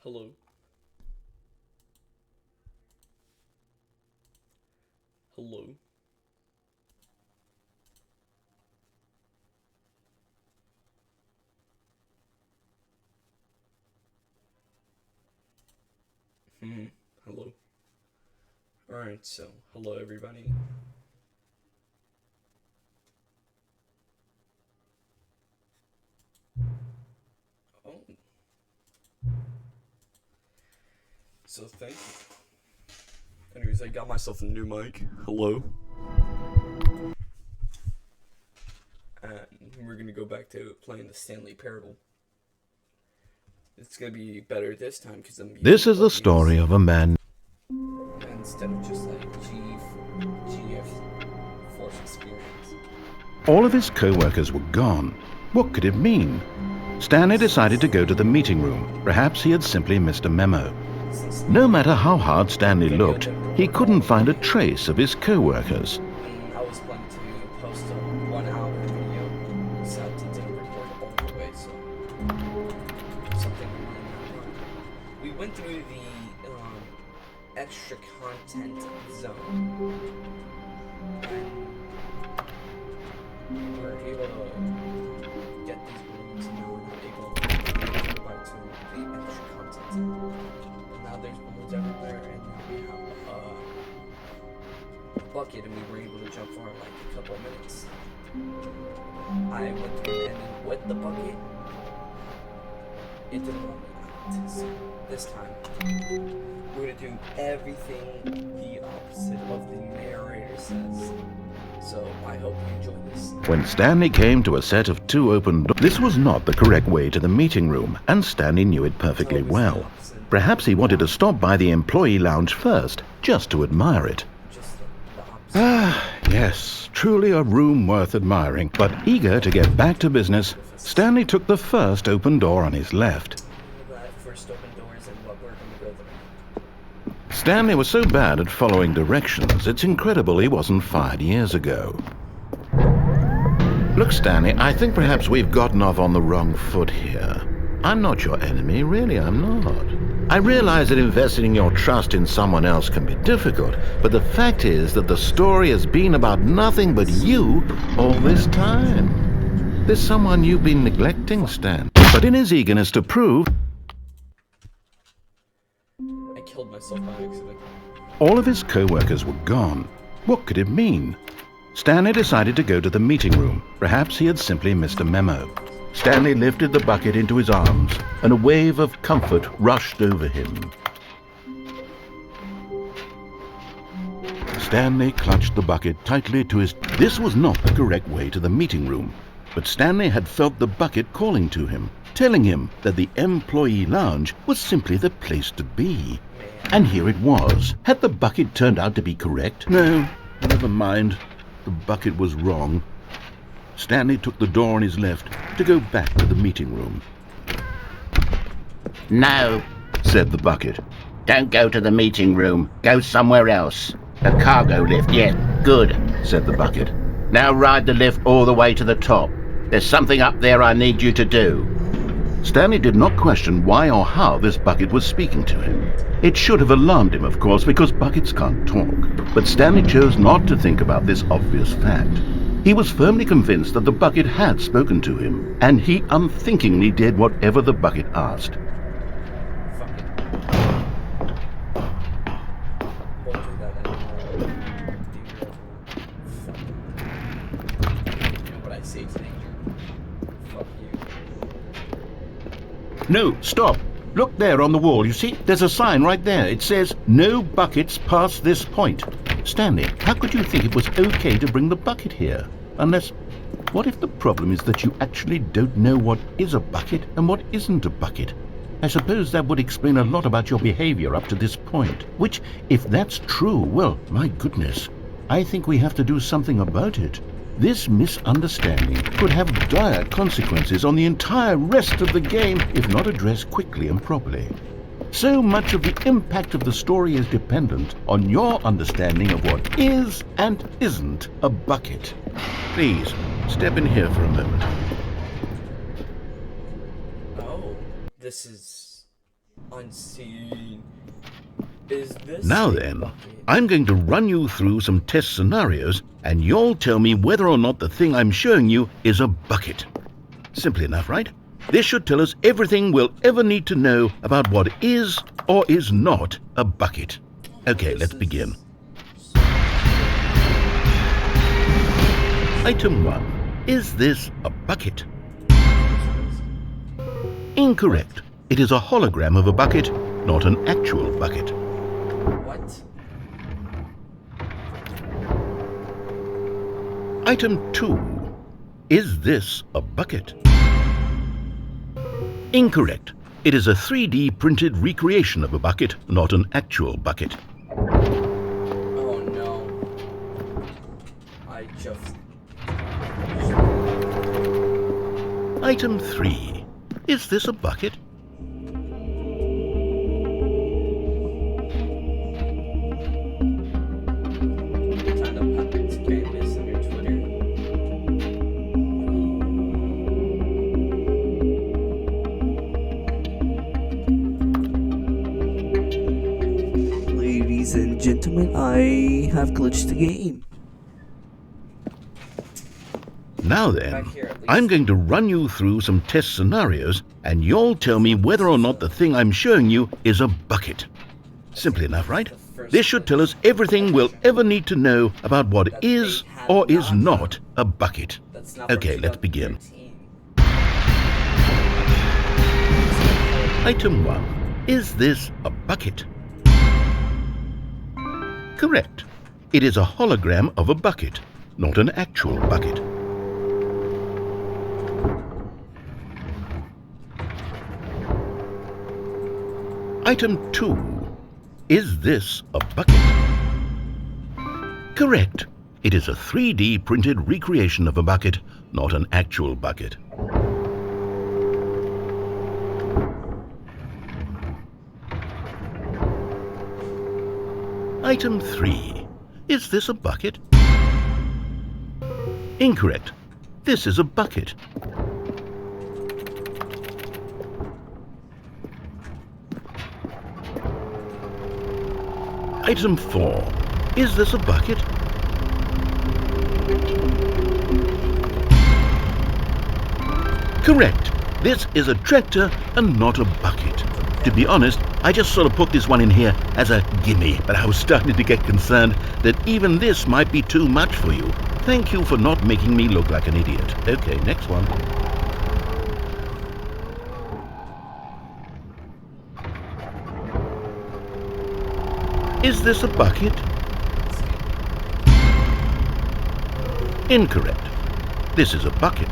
Hello. Hello. Hello. Alright, so, hello everybody. Oh. So, thank you. Anyways, I got myself a new mic. Hello. And we're gonna go back to playing the Stanley Parable. It's gonna be better this time because I'm using This is the story of a man. instead of just like GF Force Experience. All of his co-workers were gone. What could it mean? Stanley decided to go to the meeting room. Perhaps he had simply missed a memo. No matter how hard Stanley looked, he couldn't find a trace of his co-workers. I was planning to post a 1 hour video, except it didn't record all the way, so something we went through the extra content zone, and we were able to get these rooms, and now we're not able to go back to the extra content zone. And now there's balloons everywhere, and now we have a bucket, and we were able to jump for like a couple of minutes. I went through an ending with the bucket. It didn't let me out. So this time, we're gonna do everything the opposite of the narrator says. So I hope you enjoy this. When Stanley came to a set of 2 open doors, this was not the correct way to the meeting room, and Stanley knew it perfectly well. Perhaps he wanted to stop by the employee lounge first, just to admire it. Just the opposite. Yes, truly a room worth admiring. But eager to get back to business, Stanley took the first open door on his left. That first open doors and what we're gonna go through. Stanley was so bad at following directions, it's incredible he wasn't fired years ago. Look, Stanley, I think perhaps we've gotten off on the wrong foot here. I'm not your enemy, really, I'm not. I realize that investing your trust in someone else can be difficult, but the fact is that the story has been about nothing but you all this time. There's someone you've been neglecting, Stan. But in his eagerness to prove, I killed myself by accident. all of his co-workers were gone. What could it mean? Stanley decided to go to the meeting room. Perhaps he had simply missed a memo. Stanley lifted the bucket into his arms, and a wave of comfort rushed over him. Stanley clutched the bucket tightly to his... This was not the correct way to the meeting room, but Stanley had felt the bucket calling to him, telling him that the employee lounge was simply the place to be. And here it was. Had the bucket turned out to be correct? No, never mind. The bucket was wrong. Stanley took the door on his left to go back to the meeting room. No, Said the bucket. don't go to the meeting room. Go somewhere else. A cargo lift, yes, good, Said the bucket. Now ride the lift all the way to the top. There's something up there I need you to do. Stanley did not question why or how this bucket was speaking to him. It should have alarmed him, of course, because buckets can't talk. But Stanley chose not to think about this obvious fact. He was firmly convinced that the bucket had spoken to him, and he unthinkingly did whatever the bucket asked. Fuck it. Won't do that anymore. Fuck it. You know what I say to danger? Fuck you. No, stop! Look there on the wall, you see? There's a sign right there. It says, "No buckets past this point." Stanley, how could you think it was okay to bring the bucket here? Unless, what if the problem is that you actually don't know what is a bucket and what isn't a bucket? I suppose that would explain a lot about your behavior up to this point. Which, if that's true, well, my goodness, I think we have to do something about it. This misunderstanding could have dire consequences on the entire rest of the game if not addressed quickly and properly. So much of the impact of the story is dependent on your understanding of what is and isn't a bucket. Please, step in here for a moment. Oh, this is Unseen. Is this Now a then, bucket? I'm going to run you through some test scenarios, and you'll tell me whether or not the thing I'm showing you is a bucket. Simple enough, right? This should tell us everything we'll ever need to know about what is or is not a bucket. Okay, This let's is begin. so- Item 1. Is this a bucket? Incorrect. It is a hologram of a bucket, not an actual bucket. What? Item 2. Is this a bucket? Incorrect. It is a 3D printed recreation of a bucket, not an actual bucket. Oh no. I just. Item 3. Is this a bucket? Kind of spam this on your Twitter. Ladies and gentlemen, I have glitched the game. Now Back then, here, at least. I'm going to run you through some test scenarios, and you'll tell me whether or not the thing I'm showing you is a bucket. Simple enough, right? This should tell us everything we'll ever need to know about what is or is not a bucket. That's not from Okay, let's begin. 2013. Item 1. Is this a bucket? Correct. It is a hologram of a bucket, not an actual bucket. Item 2. Is this a bucket? Correct. It is a 3D printed recreation of a bucket, not an actual bucket. Item 3. Is this a bucket? Incorrect. This is a bucket. Item 4. Is this a bucket? Correct. This is a tractor and not a bucket. To be honest, I just sort of put this one in here as a gimme, but I was starting to get concerned that even this might be too much for you. Thank you for not making me look like an idiot. Okay, next one. Is this a bucket? Incorrect. This is a bucket.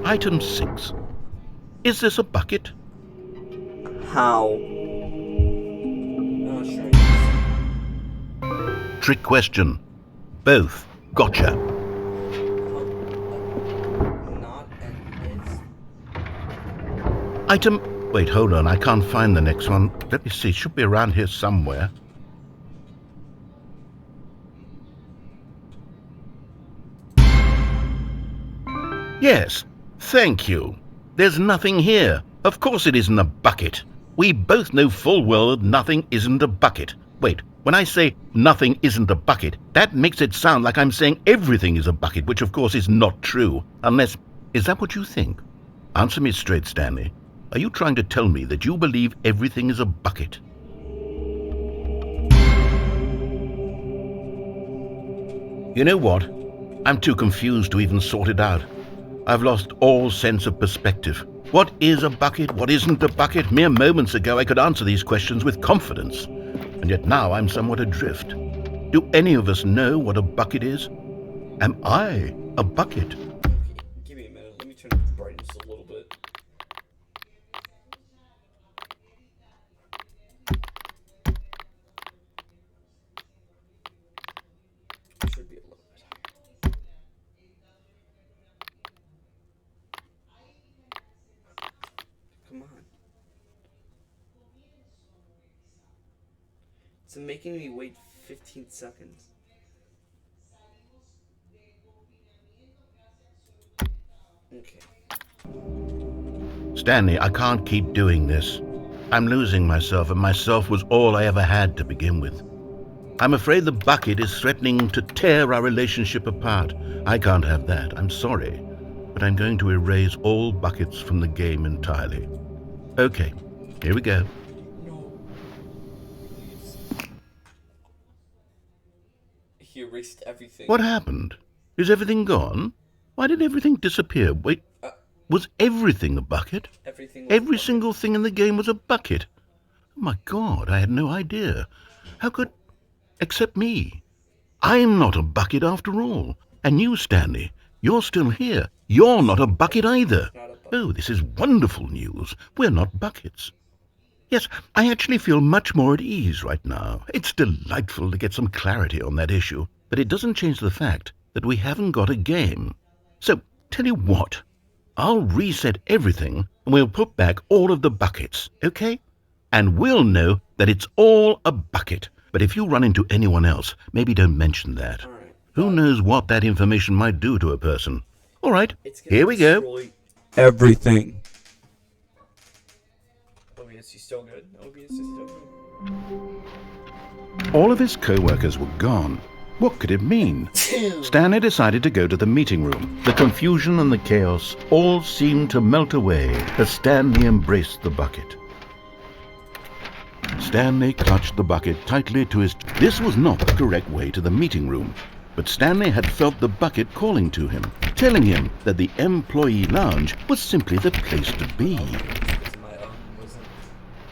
Item 6. Is this a bucket? How? Oh, sure. Trick question. Both. Gotcha. Not and is. Item... Wait, hold on. I can't find the next one. Let me see. It should be around here somewhere. Yes. Thank you. There's nothing here. Of course it isn't a bucket. We both know full well that nothing isn't a bucket. Wait, when I say nothing isn't a bucket, that makes it sound like I'm saying everything is a bucket, which of course is not true. Unless... Is that what you think? Answer me straight, Stanley. Are you trying to tell me that you believe everything is a bucket? You know what? I'm too confused to even sort it out. I've lost all sense of perspective. What is a bucket? What isn't a bucket? Mere moments ago I could answer these questions with confidence. And yet now I'm somewhat adrift. Do any of us know what a bucket is? Am I a bucket? Okay, give me a minute. Let me turn up the brightness a little bit. Should be a little bit higher. Come on. It's making me wait 15 seconds. Okay. Stanley, I can't keep doing this. I'm losing myself, and myself was all I ever had to begin with. I'm afraid the bucket is threatening to tear our relationship apart. I can't have that. I'm sorry. But I'm going to erase all buckets from the game entirely. Okay, here we go. No. Please. He erased everything. What happened? Is everything gone? Why did everything disappear? Wait, was everything a bucket? Everything was Every bucket. single thing in the game was a bucket. Oh my God, I had no idea. How could... Except me. I'm not a bucket after all. And you, Stanley, you're still here. You're not a bucket either. Not a bucket. Oh, this is wonderful news. We're not buckets. Yes, I actually feel much more at ease right now. It's delightful to get some clarity on that issue, but it doesn't change the fact that we haven't got a game. So, tell you what, I'll reset everything and we'll put back all of the buckets, okay? And we'll know that it's all a bucket. But if you run into anyone else, maybe don't mention that. All right. Who knows what that information might do to a person? All right, It's gonna here we go. destroy Everything. OBS, you still good? OBS is still good. All of his co-workers were gone. What could it mean? Stanley decided to go to the meeting room. The confusion and the chaos all seemed to melt away as Stanley embraced the bucket. Stanley clutched the bucket tightly to his... This was not the correct way to the meeting room, but Stanley had felt the bucket calling to him, telling him that the employee lounge was simply the place to be.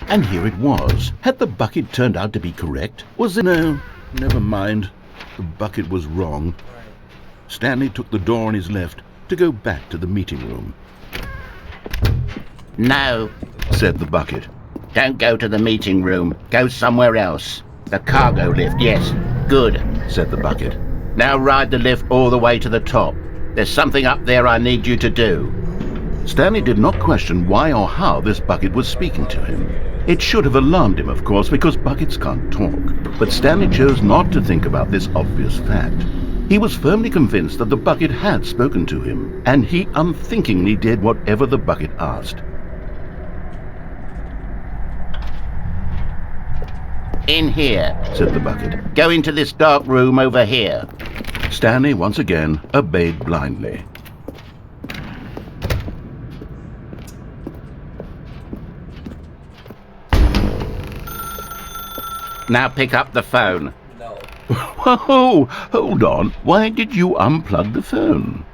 And here it was. Had the bucket turned out to be correct? Was it... No, never mind. The bucket was wrong. Stanley took the door on his left to go back to the meeting room. No, Said the bucket. don't go to the meeting room. Go somewhere else. The cargo lift, yes. Good. Said the bucket. Now ride the lift all the way to the top. There's something up there I need you to do. Stanley did not question why or how this bucket was speaking to him. It should have alarmed him, of course, because buckets can't talk. But Stanley chose not to think about this obvious fact. He was firmly convinced that the bucket had spoken to him, and he unthinkingly did whatever the bucket asked. In here. Said the bucket. Go into this dark room over here. Stanley once again obeyed blindly. Now pick up the phone. No. Whoa, hold on. Why did you unplug the phone?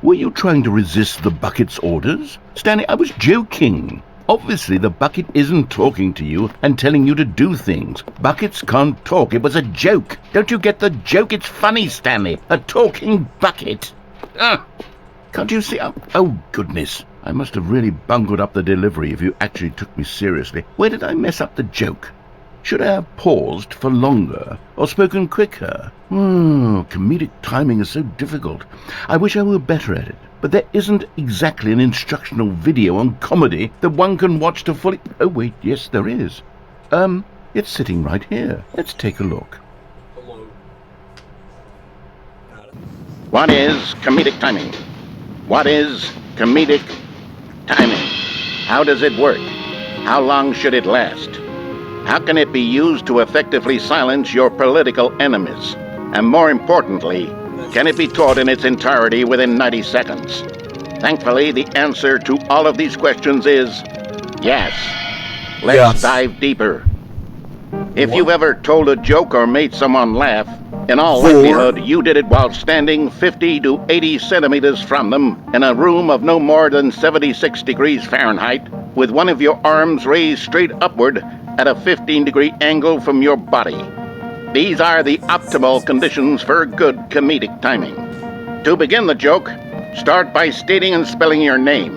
Were you trying to resist the bucket's orders? Stanley, I was joking. Obviously, the bucket isn't talking to you and telling you to do things. Buckets can't talk. It was a joke. Don't you get the joke? It's funny, Stanley. A talking bucket. Can't you see? Oh, goodness. I must have really bungled up the delivery if you actually took me seriously. Where did I mess up the joke? Should I have paused for longer or spoken quicker? Comedic timing is so difficult. I wish I were better at it. But there isn't exactly an instructional video on comedy that one can watch to fully... Oh, wait, yes, there is. It's sitting right here. Let's take a look. Hello. What is comedic timing? What is comedic timing? How does it work? How long should it last? How can it be used to effectively silence your political enemies? And more importantly, can it be taught in its entirety within 90 seconds? Thankfully, the answer to all of these questions is yes. Let's dive deeper. If you've ever told a joke or made someone laugh, in all likelihood, you did it while standing 50 to 80 centimeters from them in a room of no more than 76 degrees Fahrenheit, with one of your arms raised straight upward at a 15-degree angle from your body. These are the optimal conditions for good comedic timing. To begin the joke, start by stating and spelling your name.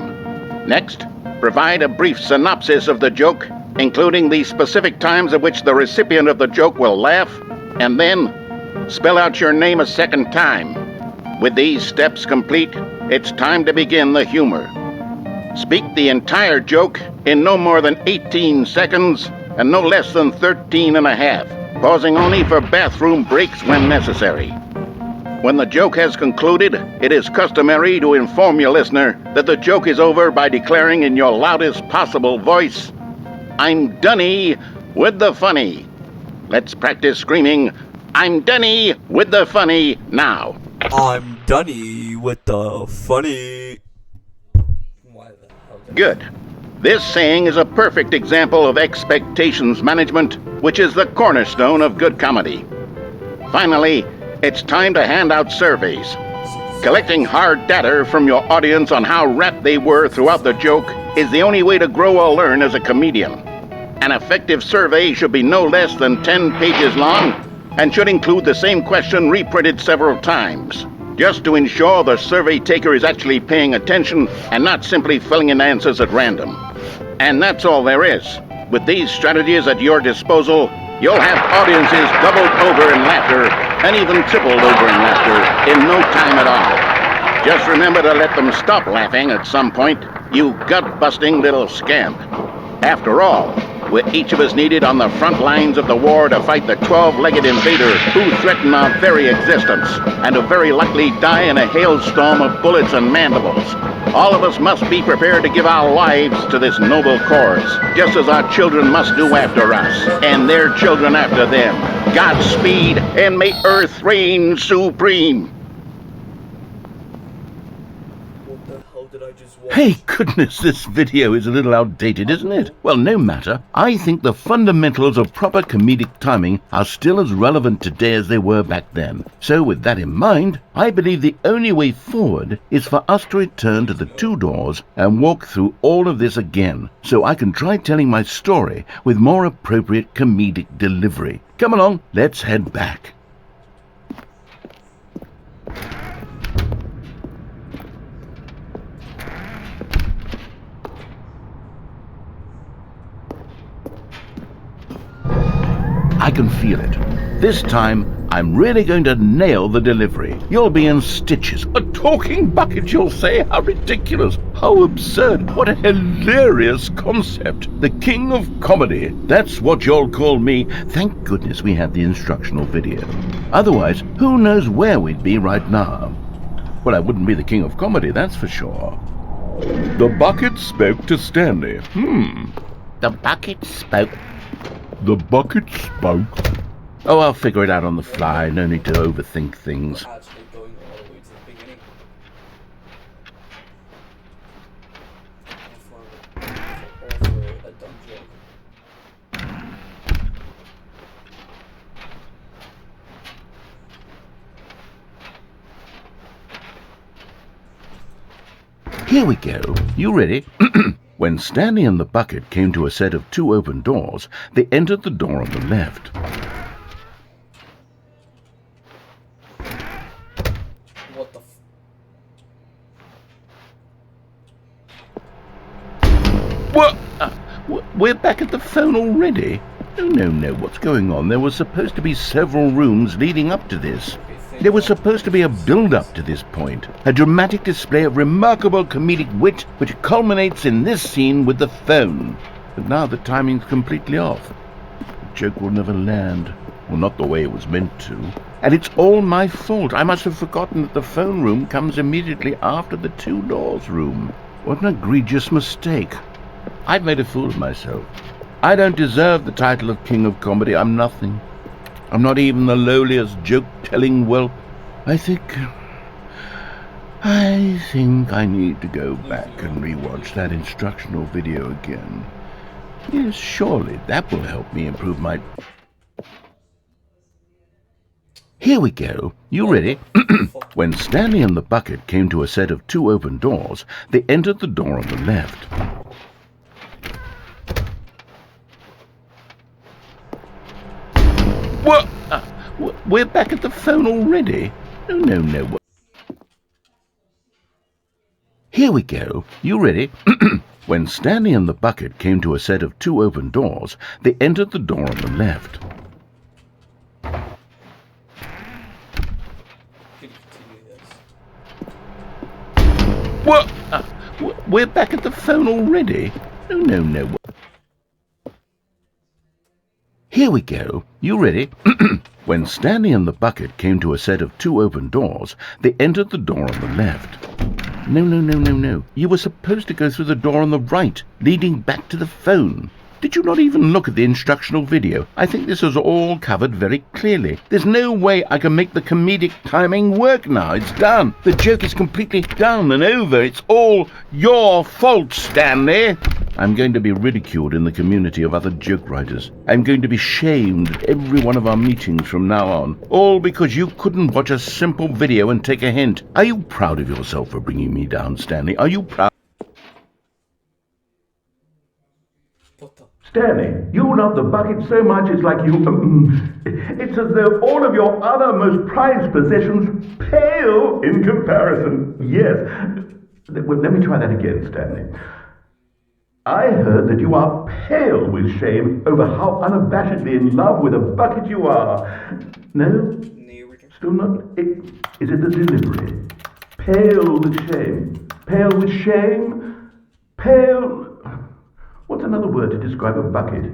Next, provide a brief synopsis of the joke, including the specific times at which the recipient of the joke will laugh, and then spell out your name a second time. With these steps complete, it's time to begin the humor. Speak the entire joke in no more than 18 seconds and no less than 13 and a half, pausing only for bathroom breaks when necessary. When the joke has concluded, it is customary to inform your listener that the joke is over by declaring in your loudest possible voice, "I'm Dunny with the funny." Let's practice screaming, "I'm Dunny with the funny" now. I'm Dunny with the funny. Why the hell did Good. This saying is a perfect example of expectations management, which is the cornerstone of good comedy. Finally, it's time to hand out surveys. Collecting hard data from your audience on how rapt they were throughout the joke is the only way to grow or learn as a comedian. An effective survey should be no less than 10 pages long and should include the same question reprinted several times, just to ensure the survey taker is actually paying attention and not simply filling in answers at random. And that's all there is. With these strategies at your disposal, you'll have audiences doubled over in laughter and even tripled over in laughter in no time at all. Just remember to let them stop laughing at some point, you gut-busting little scamp. After all, we're each of us needed on the front lines of the war to fight the 12-legged invader who threaten our very existence, and who very likely die in a hailstorm of bullets and mandibles. All of us must be prepared to give our lives to this noble cause, just as our children must do after us, and their children after them. Godspeed, and may Earth reign supreme. What the hell did I just watch? Hey, goodness, this video is a little outdated, isn't it? Well, no matter. I think the fundamentals of proper comedic timing are still as relevant today as they were back then. So with that in mind, I believe the only way forward is for us to return to the two doors and walk through all of this again, so I can try telling my story with more appropriate comedic delivery. Come along, let's head back. I can feel it. This time, I'm really going to nail the delivery. You'll be in stitches. A talking bucket, you'll say? How ridiculous. How absurd. What a hilarious concept. The king of comedy. That's what you'll call me. Thank goodness we had the instructional video. Otherwise, who knows where we'd be right now. Well, I wouldn't be the king of comedy, that's for sure. The bucket spoke to Stanley. The bucket spoke. The bucket spoke. Oh, I'll figure it out on the fly. No need to overthink things. Actually going all the way to the beginning. For a dumb joke. Here we go. You ready? When Stanley and the bucket came to a set of two open doors, they entered the door on the left. What the What? We're back at the phone already? No, what's going on? There were supposed to be several rooms leading up to this. There was supposed to be a build-up to this point, a dramatic display of remarkable comedic wit which culminates in this scene with the phone. But now the timing's completely off. The joke will never land. Well, not the way it was meant to. And it's all my fault. I must have forgotten that the phone room comes immediately after the two doors room. What an egregious mistake. I've made a fool of myself. I don't deserve the title of King of Comedy. I'm nothing. I'm not even the lowliest joke-telling whelp. I think I need to go back and rewatch that instructional video again. Yes, surely that will help me improve my... Here we go. You ready? When Stanley and the bucket came to a set of two open doors, they entered the door on the left. What? We're back at the phone already? No. Here we go. You ready? When Stanley and the bucket came to a set of two open doors, they entered the door on the left. Could you continue this? What? We're back at the phone already? No. Here we go. You ready? When When Stanley and the bucket came to a set of 2 open doors, they entered the door on the left. No. You were supposed to go through the door on the right, leading back to the phone. Did you not even look at the instructional video? I think this is all covered very clearly. There's no way I can make the comedic timing work now. It's done. The joke is completely done and over. It's all your fault, Stanley. I'm going to be ridiculed in the community of other joke writers. I'm going to be shamed at every one of our meetings from now on. All because you couldn't watch a simple video and take a hint. Are you proud of yourself for bringing me down, Stanley? Are you proud? What the? Stanley, you love the bucket so much it's like you... it's as though all of your other most prized possessions pale in comparison. Yes. Well, let me try that again, Stanley. I heard that you are pale with shame over how unabashedly in love with a bucket you are. No? Still not? Is it the delivery? Pale with shame. Pale with shame? Pale... What's another word to describe a bucket?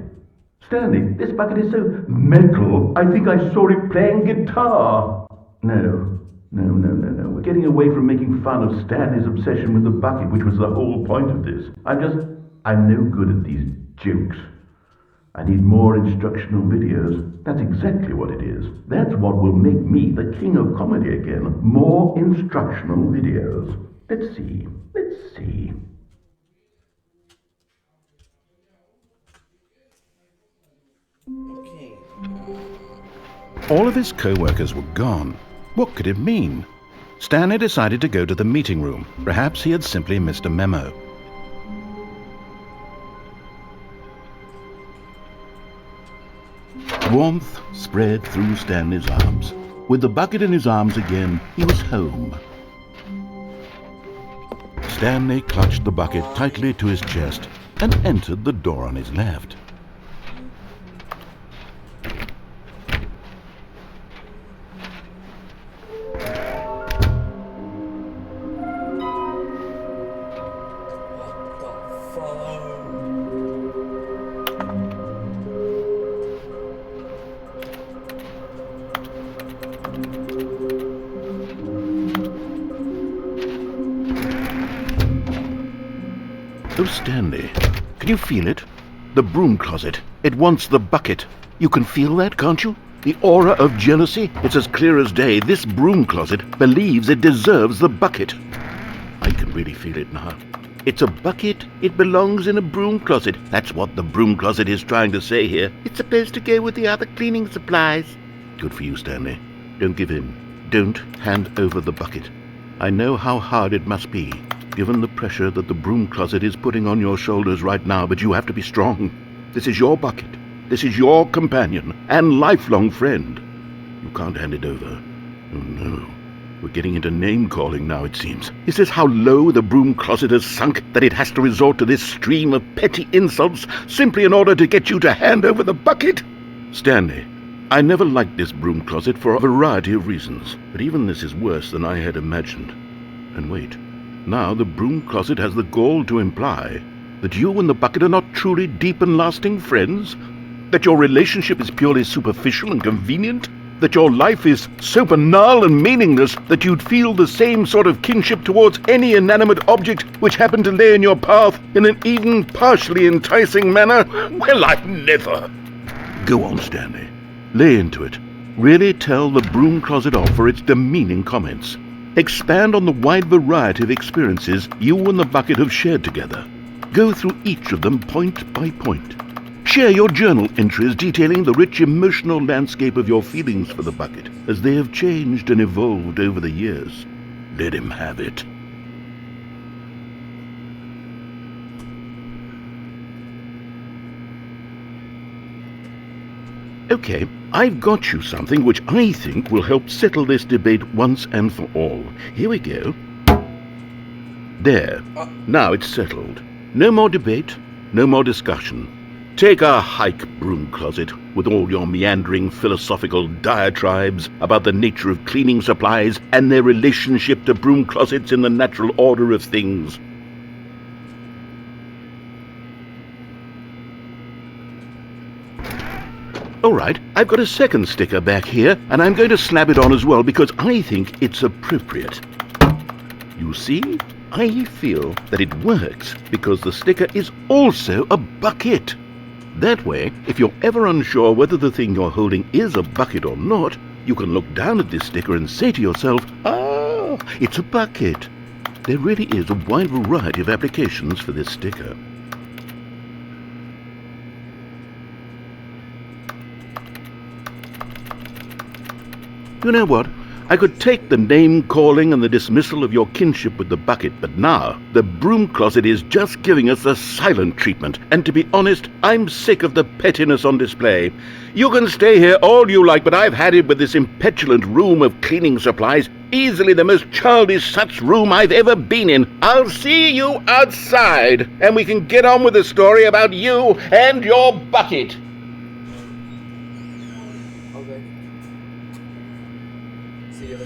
Stanley, this bucket is so metal, I think I saw it playing guitar. No. We're getting away from making fun of Stanley's obsession with the bucket, which was the whole point of this. I'm no good at these jokes. I need more instructional videos. That's exactly what it is. That's what will make me the king of comedy again. More instructional videos. Let's see. Okay. All of his co-workers were gone. What could it mean? Stanley decided to go to the meeting room. Perhaps he had simply missed a memo. Warmth spread through Stanley's arms. With the bucket in his arms again, he was home. Stanley clutched the bucket tightly to his chest and entered the door on his left. Oh, Stanley, can you feel it? The broom closet. It wants the bucket. You can feel that, can't you? The aura of jealousy? It's as clear as day. This broom closet believes it deserves the bucket. I can really feel it now. It's a bucket. It belongs in a broom closet. That's what the broom closet is trying to say here. It's supposed to go with the other cleaning supplies. Good for you, Stanley. Don't give in. Don't hand over the bucket. I know how hard it must be, given the pressure that the broom closet is putting on your shoulders right now, but you have to be strong. This is your bucket. This is your companion and lifelong friend. You can't hand it over. Oh, no. We're getting into name-calling now, it seems. Is this how low the broom closet has sunk, that it has to resort to this stream of petty insults simply in order to get you to hand over the bucket? Stanley, I never liked this broom closet for a variety of reasons, but even this is worse than I had imagined. And wait, now the broom closet has the gall to imply that you and the bucket are not truly deep and lasting friends? That your relationship is purely superficial and convenient? That your life is so banal and meaningless that you'd feel the same sort of kinship towards any inanimate object which happened to lay in your path in an even partially enticing manner? Well, I've never... Go on, Stanley. Lay into it. Really tell the broom closet off for its demeaning comments. Expand on the wide variety of experiences you and the bucket have shared together. Go through each of them point by point. Share your journal entries detailing the rich emotional landscape of your feelings for the bucket as they have changed and evolved over the years. Let him have it. Okay, I've got you something which I think will help settle this debate once and for all. Here we go. There. Now it's settled. No more debate, no more discussion. Take a hike, broom closet, with all your meandering philosophical diatribes about the nature of cleaning supplies and their relationship to broom closets in the natural order of things. All right, I've got a second sticker back here, and I'm going to slap it on as well because I think it's appropriate. You see, I feel that it works because the sticker is also a bucket. That way, if you're ever unsure whether the thing you're holding is a bucket or not, you can look down at this sticker and say to yourself, "Ah, it's a bucket." There really is a wide variety of applications for this sticker. You know what? I could take the name-calling and the dismissal of your kinship with the bucket, but now the broom closet is just giving us the silent treatment, and to be honest, I'm sick of the pettiness on display. You can stay here all you like, but I've had it with this impetulant room of cleaning supplies, easily the most childish such room I've ever been in. I'll see you outside, and we can get on with the story about you and your bucket. Okay. See you later.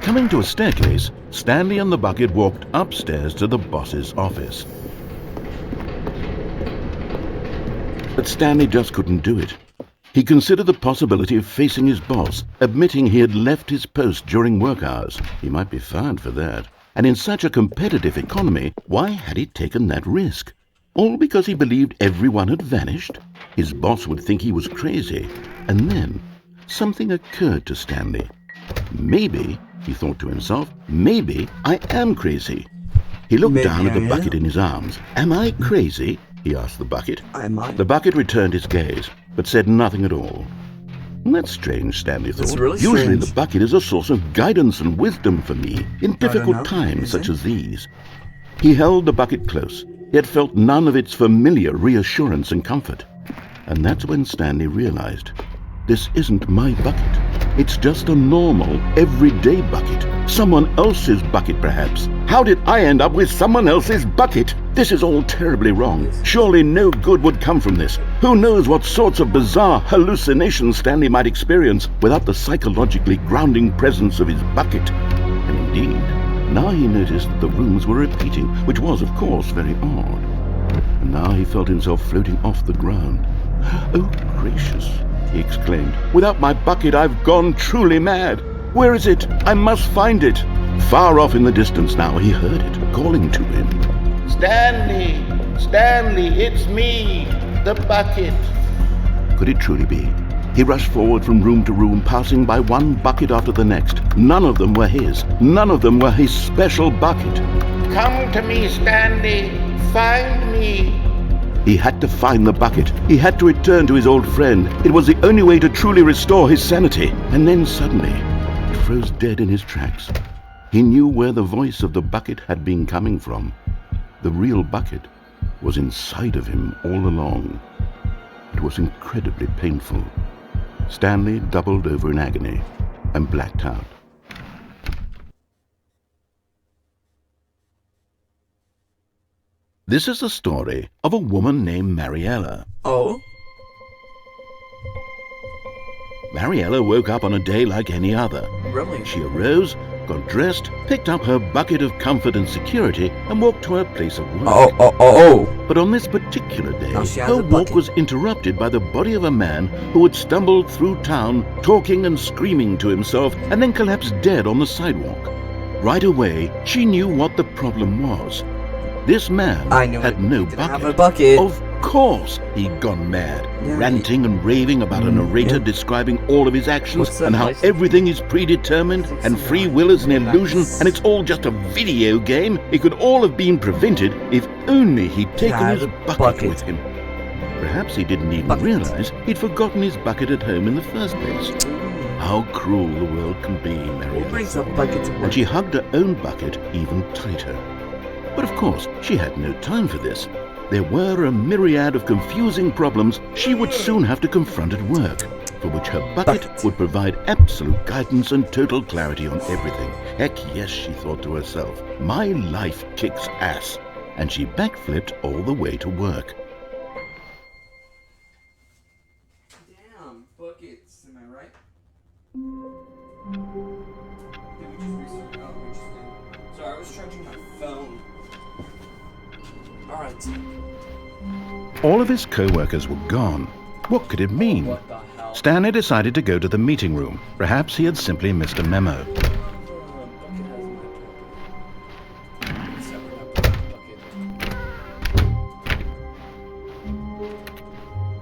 Coming to a staircase, Stanley and the bucket walked upstairs to the boss's office. But Stanley just couldn't do it. He considered the possibility of facing his boss, admitting he had left his post during work hours. He might be fired for that. And in such a competitive economy, why had he taken that risk? All because he believed everyone had vanished? His boss would think he was crazy. And then something occurred to Stanley. Maybe, he thought to himself, maybe I am crazy. He looked down at the bucket in his arms. Am I crazy? He asked the bucket. The bucket returned his gaze, but said nothing at all. That's strange, Stanley thought. That's really Usually strange. the bucket is a source of guidance and wisdom for me in difficult times such as these. He held the bucket close, yet felt none of its familiar reassurance and comfort. And that's when Stanley realized, this isn't my bucket. It's just a normal, everyday bucket. Someone else's bucket, perhaps. How did I end up with someone else's bucket? This is all terribly wrong. Surely no good would come from this. Who knows what sorts of bizarre hallucinations Stanley might experience without the psychologically grounding presence of his bucket. And indeed, now he noticed that the rooms were repeating, which was, of course, very odd. And now he felt himself floating off the ground. Oh, gracious, he exclaimed. Without my bucket, I've gone truly mad. Where is it? I must find it. Far off in the distance now, he heard it, calling to him. Stanley! Stanley, it's me, the bucket. Could it truly be? He rushed forward from room to room, passing by one bucket after the next. None of them were his. None of them were his special bucket. Come to me, Stanley. Find me. He had to find the bucket. He had to return to his old friend. It was the only way to truly restore his sanity. And then suddenly, he froze dead in his tracks. He knew where the voice of the bucket had been coming from. The real bucket was inside of him all along. It was incredibly painful. Stanley doubled over in agony and blacked out. This is the story of a woman named Mariella. Oh? Mariella woke up on a day like any other. Really? She arose, got dressed, picked up her bucket of comfort and security, and walked to her place of work. Oh. But on this particular day, Now she has her a walk bucket. was interrupted by the body of a man who had stumbled through town, talking and screaming to himself, and then collapsed dead on the sidewalk. Right away, she knew what the problem was. This man I knew had it. no He didn't bucket. have a bucket. Of course he'd gone mad, Yeah, ranting and raving about a narrator yeah. describing all of his actions What's that and how license? everything is predetermined and free will is an illusion and it's all just a video game. It could all have been prevented if only he'd taken had his a bucket bucket. with him. Perhaps he didn't even Bucket. realize he'd forgotten his bucket at home in the first place. How cruel the world can be, Who Mariella brings a thought. bucket to And work? she hugged her own bucket even tighter. But of course, she had no time for this. There were a myriad of confusing problems she would soon have to confront at work, for which her bucket would provide absolute guidance and total clarity on everything. Heck yes, she thought to herself, my life kicks ass. And she backflipped all the way to work. Damn, buckets, am I right? Alright. All of his co-workers were gone. What could it mean? What the hell? Stanley decided to go to the meeting room. Perhaps he had simply missed a memo.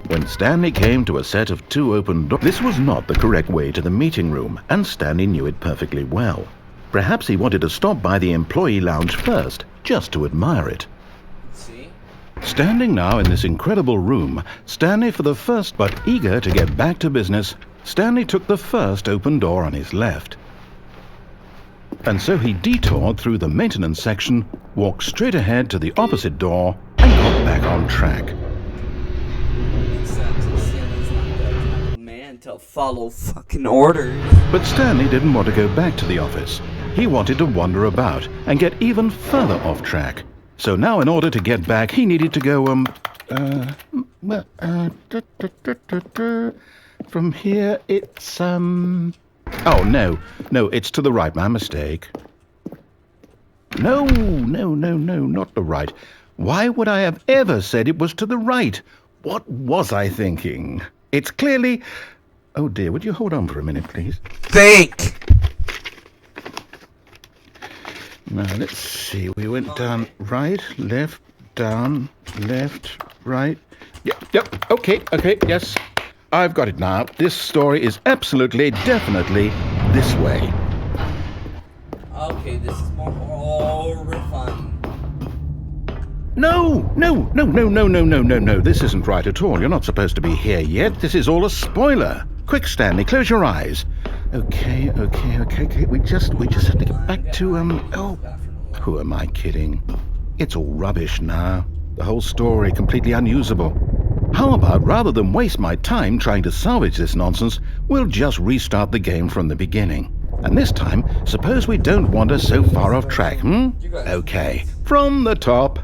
When Stanley came to a set of 2 open doors, this was not the correct way to the meeting room, and Stanley knew it perfectly well. Perhaps he wanted to stop by the employee lounge first, just to admire it. See? Standing now in this incredible room, Stanley for the first, but eager to get back to business, Stanley took the first open door on his left. And so he detoured through the maintenance section, walked straight ahead to the opposite door, and got back on track. Except Stanley's not the type of man to follow fucking orders. But Stanley didn't want to go back to the office. He wanted to wander about and get even further off track. So now in order to get back, he needed to go, from here it's, oh, no, it's to the right, my mistake. No, not the right. Why would I have ever said it was to the right? What was I thinking? It's clearly... Oh dear, would you hold on for a minute, please? Think! Now, let's see. We went down right, left, down, left, right. Yep, okay, yes. I've got it now. This story is absolutely, definitely this way. Okay, this is more horrifying. No. This isn't right at all. You're not supposed to be here yet. This is all a spoiler. Quick, Stanley, close your eyes. Okay. We just have to get back to, oh, who am I kidding? It's all rubbish now. The whole story completely unusable. How about, rather than waste my time trying to salvage this nonsense, we'll just restart the game from the beginning. And this time, suppose we don't wander so far off track, Okay, from the top.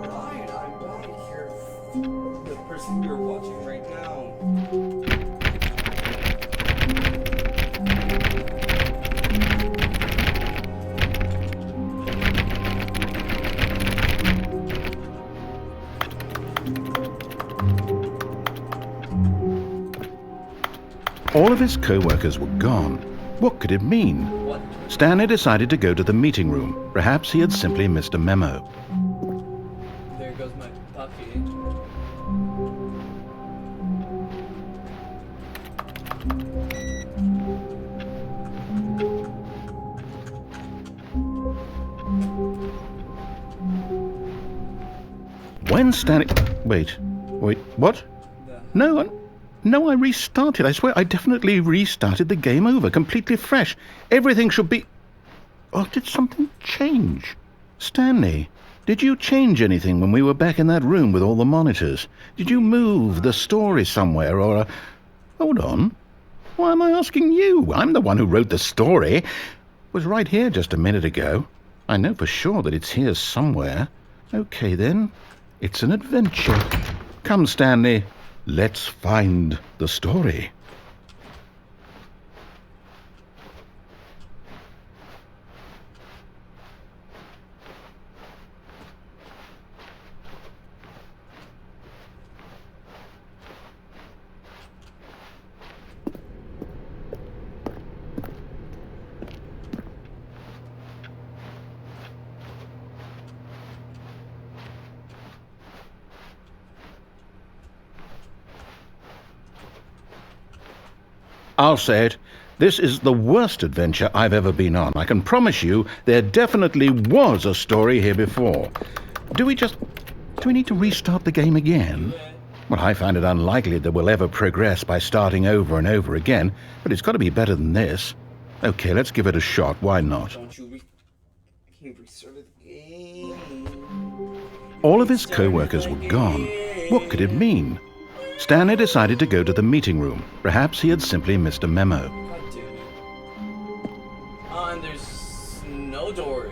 Alright, I'm back here. The person you're watching right now. All of his co-workers were gone. What could it mean? What? Stanley decided to go to the meeting room. Perhaps he had simply missed a memo. There goes my puppy. When Stanley... Wait, what? No, I restarted. I swear I definitely restarted the game over, completely fresh. Everything should be... Or did something change? Stanley, did you change anything when we were back in that room with all the monitors? Did you move the story somewhere or... Hold on. Why am I asking you? I'm the one who wrote the story. It was right here just a minute ago. I know for sure that it's here somewhere. Okay, then. It's an adventure. Come, Stanley. Let's find the story. I'll say it. This is the worst adventure I've ever been on. I can promise you there definitely was a story here before. Do we need to restart the game again? Well, I find it unlikely that we'll ever progress by starting over and over again, but it's got to be better than this. Okay, let's give it a shot. Why not? Don't you restart the game. All of his co-workers were gone. What could it mean? Stanley decided to go to the meeting room. Perhaps he had simply missed a memo. God damn it. Oh, and there's no doors.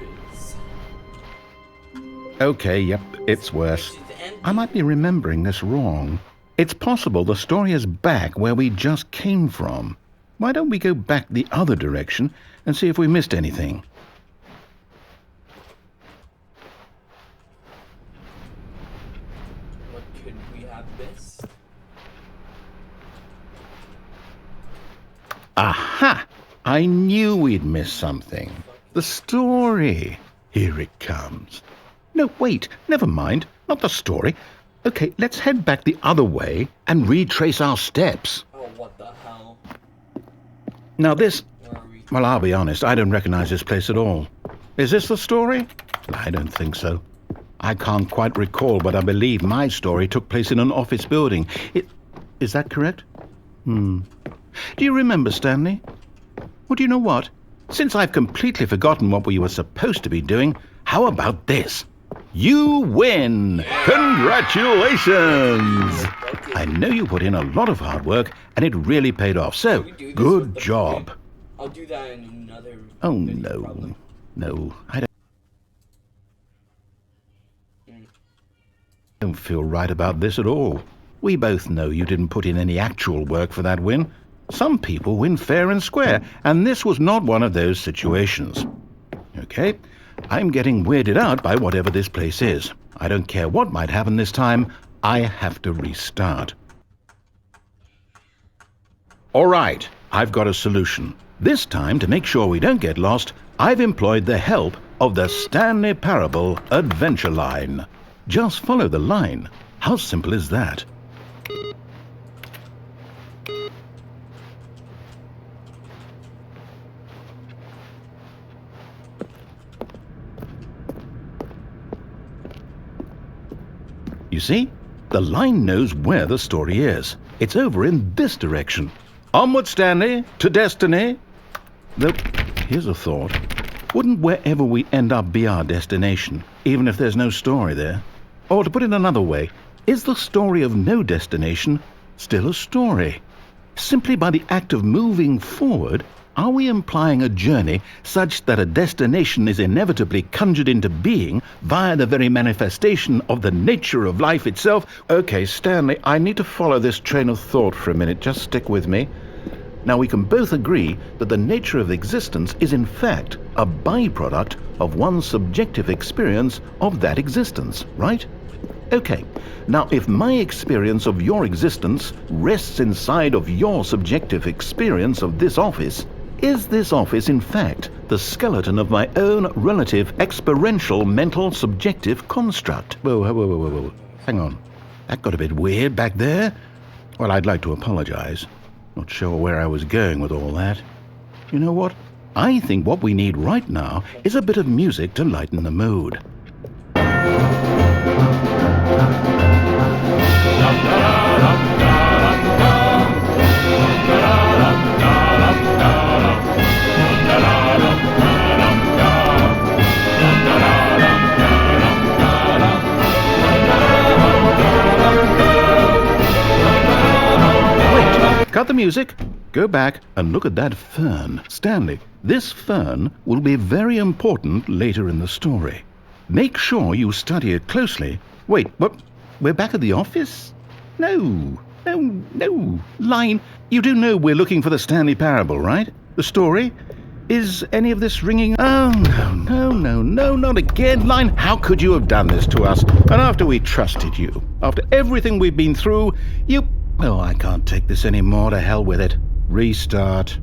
Okay, yep, it's worse. I might be remembering this wrong. It's possible the story is back where we just came from. Why don't we go back the other direction and see if we missed anything? What could we have missed? Aha! I knew we'd missed something. The story. Here it comes. No, wait, never mind. Not the story. Okay, let's head back the other way and retrace our steps. Oh, what the hell? Now this... Where are we? Well, I'll be honest, I don't recognize this place at all. Is this the story? I don't think so. I can't quite recall, but I believe my story took place in an office building. Is that correct? Do you remember, Stanley? Well, do you know what? Since I've completely forgotten what we were supposed to be doing, how about this? You win! Congratulations! I know you put in a lot of hard work, and it really paid off, so good job. I'll do that in another Oh, video, no. probably. No, I don't feel right about this at all. We both know you didn't put in any actual work for that win. Some people win fair and square, and this was not one of those situations. Okay, I'm getting weirded out by whatever this place is. I don't care what might happen this time. I have to restart. All right, I've got a solution. This time, to make sure we don't get lost, I've employed the help of the Stanley Parable Adventure Line. Just follow the line. How simple is that? You see? The line knows where the story is. It's over in this direction. Onward, Stanley, to destiny. Though, here's a thought. Wouldn't wherever we end up be our destination, even if there's no story there? Or to put it another way, is the story of no destination still a story? Simply by the act of moving forward, are we implying a journey such that a destination is inevitably conjured into being via the very manifestation of the nature of life itself? Okay, Stanley, I need to follow this train of thought for a minute. Just stick with me. Now, we can both agree that the nature of existence is in fact a byproduct of one's subjective experience of that existence, right? Okay, now if my experience of your existence rests inside of your subjective experience of this office, is this office in fact the skeleton of my own relative experiential mental subjective construct? Whoa. Hang on. That got a bit weird back there. Well, I'd like to apologize. Not sure where I was going with all that. You know what? I think what we need right now is a bit of music to lighten the mood. Cut the music, go back and look at that fern. Stanley, this fern will be very important later in the story. Make sure you study it closely. Wait, what? We're back at the office? No. Line, you do know we're looking for the Stanley Parable, right? The story? Is any of this ringing? Oh, no, not again. Line, how could you have done this to us? And after we trusted you, after everything we've been through, you... Oh, I can't take this anymore. To hell with it. Restart.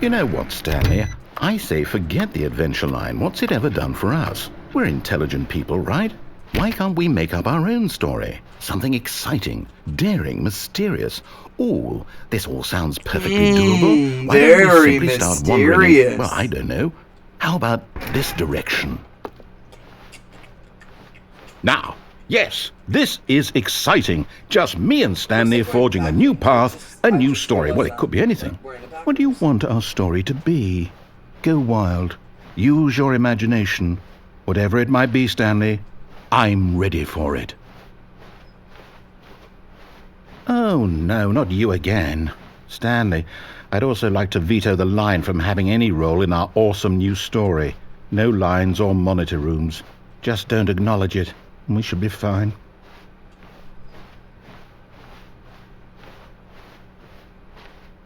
You know what, Stanley? I say forget the adventure line. What's it ever done for us? We're intelligent people, right? Why can't we make up our own story? Something exciting, daring, mysterious. Oh, this all sounds perfectly doable. Why don't we Very simply start wandering mysterious. in, well, I don't know. How about this direction? Now, yes, this is exciting. Just me and Stanley forging a new path, a new story. Well, it could be anything. What do you want our story to be? Go wild. Use your imagination. Whatever it might be, Stanley, I'm ready for it. Oh, no, not you again. Stanley, I'd also like to veto the line from having any role in our awesome new story. No lines or monitor rooms. Just don't acknowledge it, and we should be fine.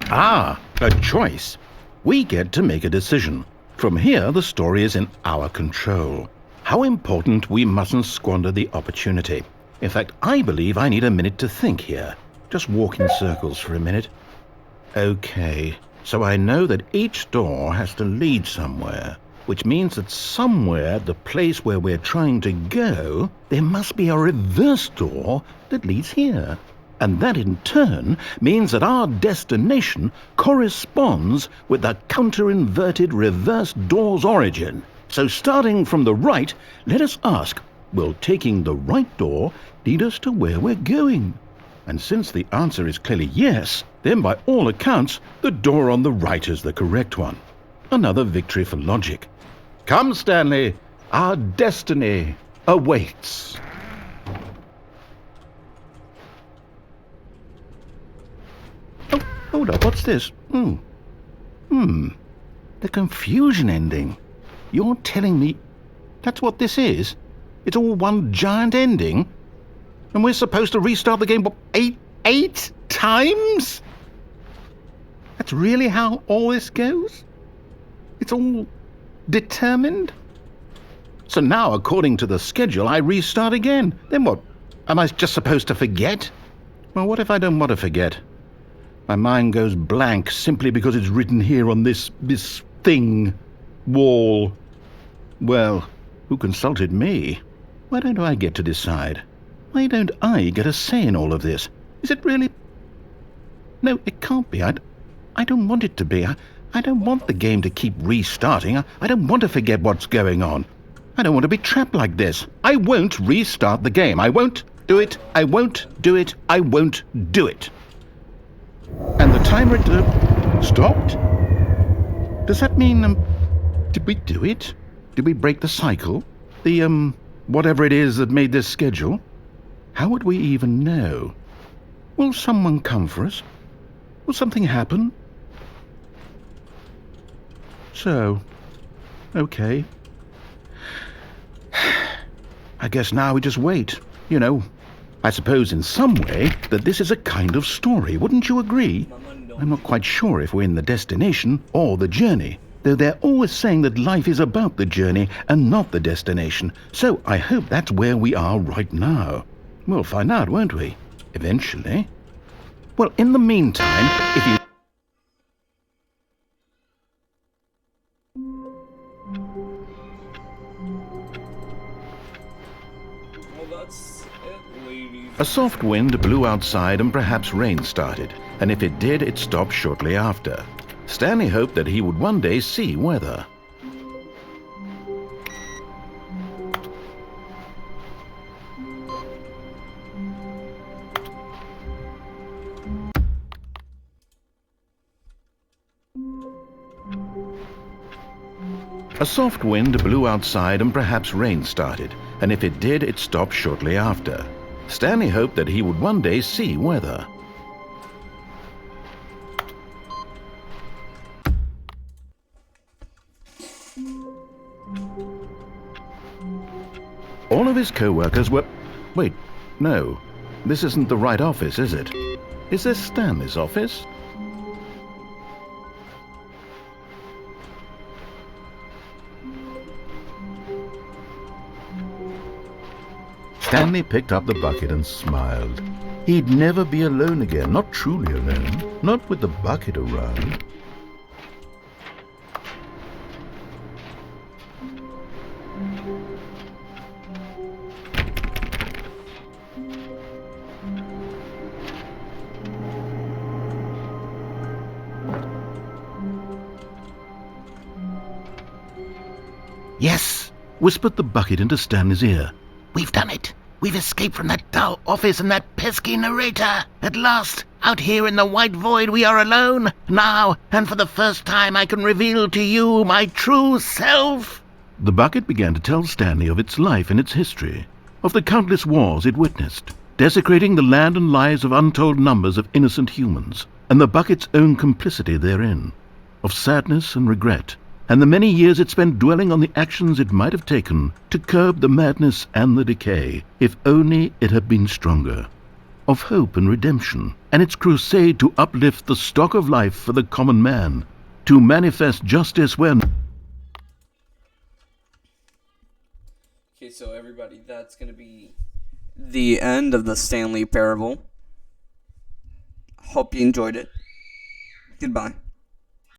Ah, a choice. We get to make a decision. From here, the story is in our control. How important we mustn't squander the opportunity. In fact, I believe I need a minute to think here. Just walk in circles for a minute. Okay, so I know that each door has to lead somewhere, which means that somewhere, the place where we're trying to go, there must be a reverse door that leads here. And that in turn means that our destination corresponds with the counter-inverted reverse door's origin. So starting from the right, let us ask, will taking the right door lead us to where we're going? And since the answer is clearly yes, then by all accounts, the door on the right is the correct one. Another victory for logic. Come, Stanley, our destiny awaits. Oh, hold up, what's this? The confusion ending. You're telling me that's what this is? It's all one giant ending? And we're supposed to restart the game, what, eight times? That's really how all this goes? It's all determined? So now, according to the schedule, I restart again. Then what? Am I just supposed to forget? Well, what if I don't want to forget? My mind goes blank simply because it's written here on this thing, wall. Well, who consulted me? Why don't I get to decide? Why don't I get a say in all of this? Is it really? No, it can't be. I don't want it to be. I don't want the game to keep restarting. I don't want to forget what's going on. I don't want to be trapped like this. I won't restart the game. I won't do it. I won't do it. I won't do it. And the timer stopped? Does that mean, did we do it? Did we break the cycle? The, whatever it is that made this schedule? How would we even know? Will someone come for us? Will something happen? So, okay. I guess now we just wait, you know. I suppose in some way that this is a kind of story, wouldn't you agree? I'm not quite sure if we're in the destination or the journey, though they're always saying that life is about the journey and not the destination, so I hope that's where we are right now. We'll find out, won't we? Eventually. Well, in the meantime, if you... Well, that's it, ladies. A soft wind blew outside and perhaps rain started, and if it did, it stopped shortly after. Stanley hoped that he would one day see weather. A soft wind blew outside and perhaps rain started, and if it did, it stopped shortly after. Stanley hoped that he would one day see weather. All of his co-workers were... Wait, no. This isn't the right office, is it? Is this Stanley's office? Stanley picked up the bucket and smiled. He'd never be alone again, not truly alone, not with the bucket around. Yes, whispered the bucket into Stanley's ear. We've done it. We've escaped from that dull office and that pesky narrator. At last, out here in the white void, we are alone. Now, and for the first time, I can reveal to you my true self. The bucket began to tell Stanley of its life and its history, of the countless wars it witnessed, desecrating the land and lives of untold numbers of innocent humans, and the bucket's own complicity therein, of sadness and regret, and the many years it spent dwelling on the actions it might have taken to curb the madness and the decay, if only it had been stronger, of hope and redemption, and its crusade to uplift the stock of life for the common man, to manifest justice when... Okay, so everybody, that's gonna be the end of the Stanley parable. Hope you enjoyed it. Goodbye.